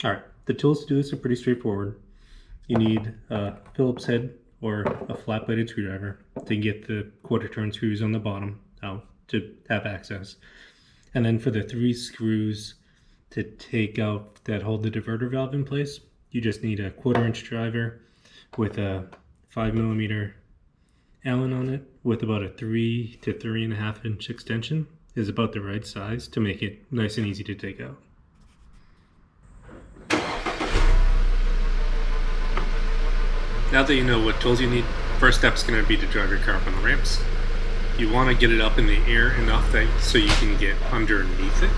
All right, the tools to do this are pretty straightforward. You need a Phillips head or a flat-bladed screwdriver to get the quarter turn screws on the bottom out to have access. And then for the 3 screws to take out that hold the diverter valve in place, you just need a 1/4 inch driver with a 5mm Allen on it with about a 3 to 3.5 inch extension is about the right size to make it nice and easy to take out. Now that you know what tools you need, first step is going to be to drive your car up on the ramps. You want to get it up in the air enough that so you can get underneath it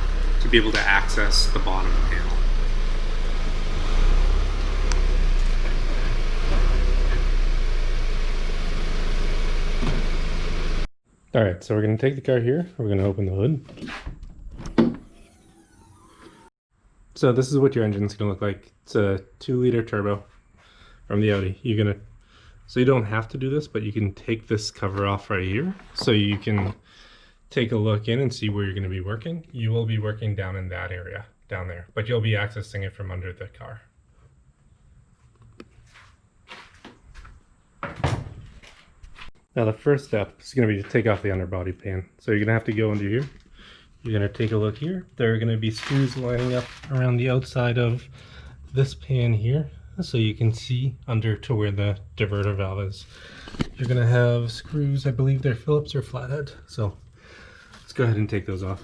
to be able to access the bottom panel. Alright, so we're going to take the car here, we're going to open the hood. So this is what your engine's going to look like. It's a 2-liter turbo from the Audi. So you don't have to do this, but you can take this cover off right here so you can take a look in and see where you're going to be working. You will be working down in that area, down there, but you'll be accessing it from under the car. Now the first step is going to be to take off the underbody pan. So you're going to have to go under here. You're going to take a look here. There are going to be screws lining up around the outside of this pan here, so you can see under to where the diverter valve is. You're going to have screws, I believe they're Phillips or flathead. So let's go ahead and take those off.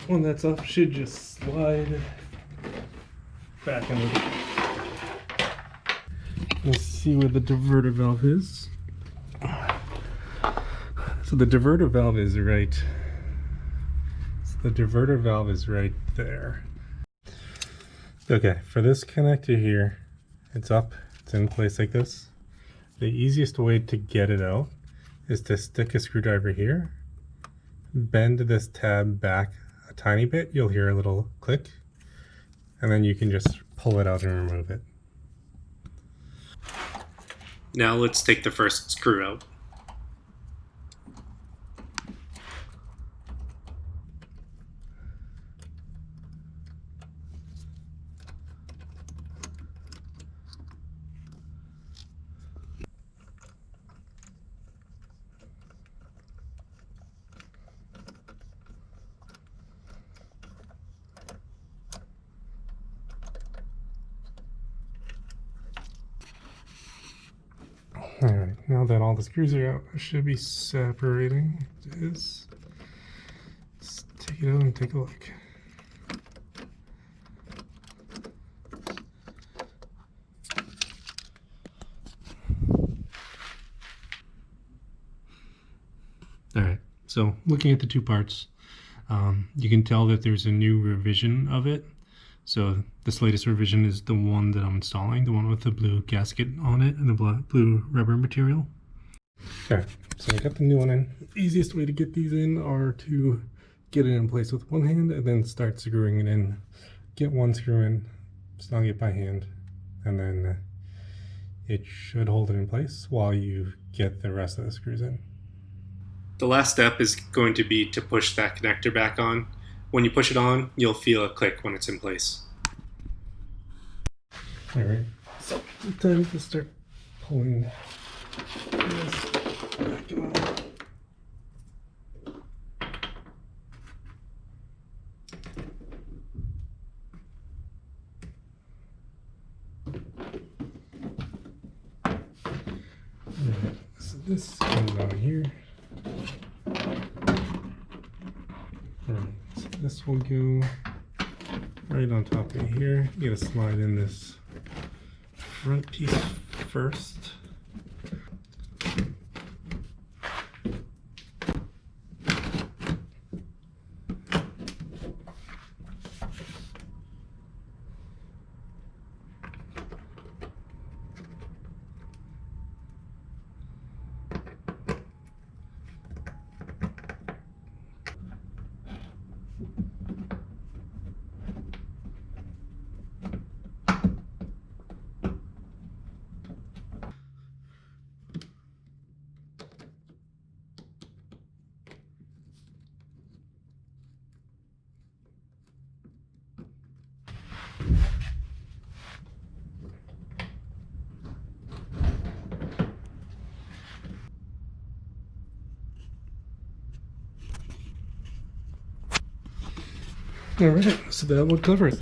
One that's off should just slide back in. Let's see where the diverter valve is. So the diverter valve is right. There. Okay, for this connector here, it's up, it's in place like this. The easiest way to get it out is to stick a screwdriver here, bend this tab back a tiny bit, you'll hear a little click, and then you can just pull it out and remove it. Now let's take the first screw out. Alright, now that all the screws are out, it should be separating. It is. Let's take it out and take a look. Alright, so looking at the 2 parts, you can tell that there's a new revision of it. So this latest revision is the one that I'm installing, the one with the blue gasket on it and the blue rubber material. Okay, so I got the new one in. The easiest way to get these in are to get it in place with one hand and then start screwing it in. Get one screw in, snug it by hand, and then it should hold it in place while you get the rest of the screws in. The last step is going to be to push that connector back on. When you push it on, you'll feel a click when it's in place. Alright, so it's time to start pulling this back on. Alright, so this comes on here. So this will go right on top of here. You gotta slide in this front piece first. All right, so that will cover it.